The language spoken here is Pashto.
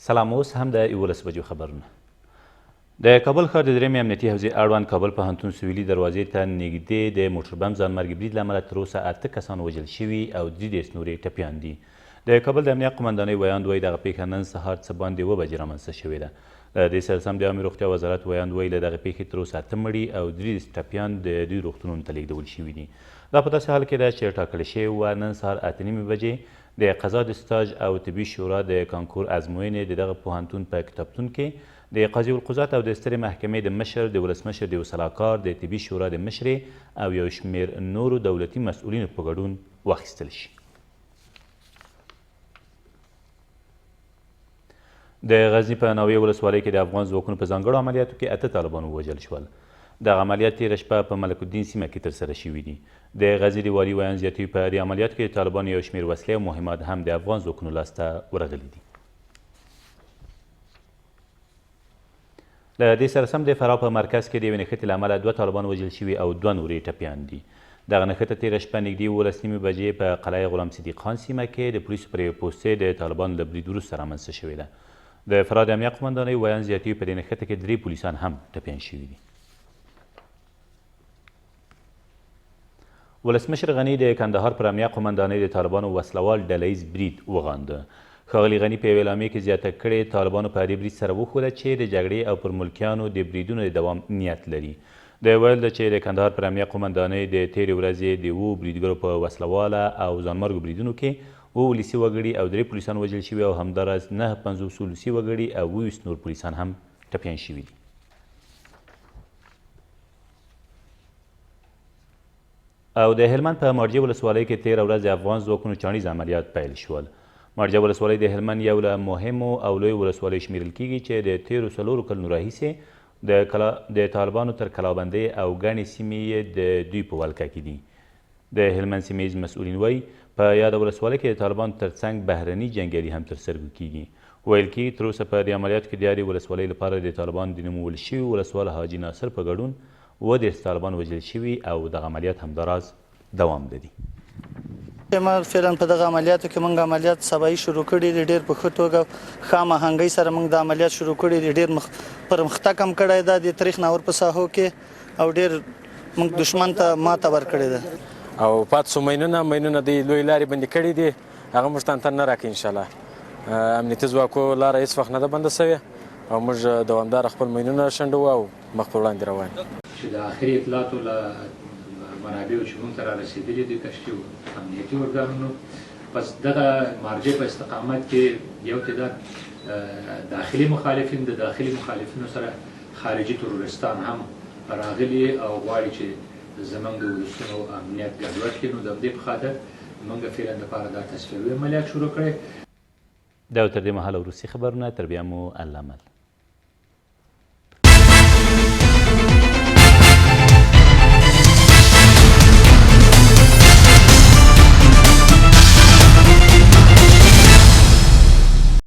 سلام، اوس هم د 11 بجو خبرونه. د کابل ښار د درېیمې امنیتي حوزې اړوند کابل پوهنتون سویلي دروازې ته نږدې د موټر بم ځانمرګي برید له امله تر اوسه 8 کسان وژل شوي او 33 نور یې ټپیان دي. د کابل د امنیت قمندانۍ ویاند وایي دغه پیښه نن سهار څه باندې 7 بجې رامنځته شوې ده. له دې سره سم د عامې روغتیا وزارت ویاند وایي له دغه پیښې تر اوسه 8 مړي او 33 ټپیان د دوی روغتونونو ته لیږدول شوي دي. دا په داسې حال کې ده چې ټاکل شوې وه نن سهار 8:30 بجې د قضا د سټاج او طبي شورا د کانکور ازموینې د دغه پوهنتون په کتابتون کې د قاضي القضات او د سترې محکمې د مشر د ولسمشر د یو سلاکار د طبي شورا د مشرې او یو شمېر نورو دولتي مسؤلینو په ګډون واخیستل شي. د غزني په ناوې ولسوالۍ کې د افغان ځواکونو په ځانګړو عملیاتو کې 8 طالبان ووژل شول. دغه عملیات تېره شپه په ملک الدین سیمه کې ترسره شوي دي. د غزني د والي ویاند زیاتوي په دې عملیاتو کې د طالبانو یو شمېر وسلې او مهمات هم د افغان ځواکونو لاسته ورغلي دي. له دې سره سم د فراه په مرکز کې د یوې نښتې له امله 2 طالبان وژل شوي او 2 نور یې ټپیان دي. دغه نښته تېره شپه نږدې 11:30 بجې په قلعه غلام صدیق خان سیمه کې د پولیسو پر یوې پوستې د طالبانو له برید وروسته رامنځته شوې ده. د فراه د امنیت قمندانۍ ویاند زیاتوي په دې نښته کې 3 پولیسان هم ټپیان شوي دي. ولسمشر غني د کندهار پر امنیت قمندانۍ د طالبانو وسلوال ډله ییز برید وغانده. ښاغلي غني په یوې اعلامیې کې زیاته کړې طالبانو په دې برید سره وښوده چې د جګړې او پر ملکیانو د بریدونو د دوام نیت لري. د ویل ده چې د کندهار پر امنیت قمندانۍ د تېرې ورځې د 7 بریدګرو په وسلواله او ځانمرګو بریدونو کې 7 ولسي وګړي او 3 پولیسان وژل شوي او همداراز 9 ولسي وګړي او 20 نور پولیسان هم ټپیان شوي دي. او د هلمند په مارجې ولسوالۍ کې تېره ورځ د افغان ځواکونو چاڼیز عملیات پیل شول. مارجه ولسوالۍ د هلمند یو له مهمو او لویو ولسوالیو شمیرل کیږي چې د تېرو 4 کلونو راهیسې د طالبانو تر کلابندۍ او ګڼې سیمې یې د دوی په ولکه کې دي. د هلمند سیمه ییز مسؤلین وایي په یاده ولسوالۍ کې د طالبانو ترڅنګ بهرني جنګیالي هم تر سترګو کیږي. ویل کیږي تر اوسه په دې عملیاتو کې د یادې ولسوالۍ لپاره د طالبانو د نومول شوي ولسوال حاجي ناصر په ګډون 30 طالبان وژل شوي او دغه عملیات همداراز دوام لري. ما فعلا په دغه عملیاتو کې موږ عملیات سبایي شروع کړي دي. ډېر په ښه توګه ښه هماهنګۍ سره موږ د عملیات شروع کړي دي. ډېر پرمختګ هم کړی ده د تاریخ ناور په ساحو کې او ډېر موږ دښمن ته ماته ورکړې ده او پاتې سو ماینونه د لوی لارې بندې کړي دي. هغه موږ ته نه راکوي انشاءالله. امنیتي ځواکو لاره هېڅ وخت نه ده بنده سوې او موږ دوامداره خپل ماینونه شنډوو او مخ په وړاندې روان یو. چې د آخري اطلاعاتو له منابعو چې موږ ته را رسېدلي دي کشفي امنیتي ارګانونو پس دغه مارجې په استقامت کې یو تعداد داخلي مخالفین د داخلي مخالفینو سره خارجي تروریستان هم راغلي او غواړي چې زموږ د ولسونو امنیت ګډوډ کړي. نو د همدې په خاطر موږ فعلا دپاره دا تصفیوي عملیات شروع کړی. دا تر دې مهاله وروستي خبرونه، تر بیا مو الله مل.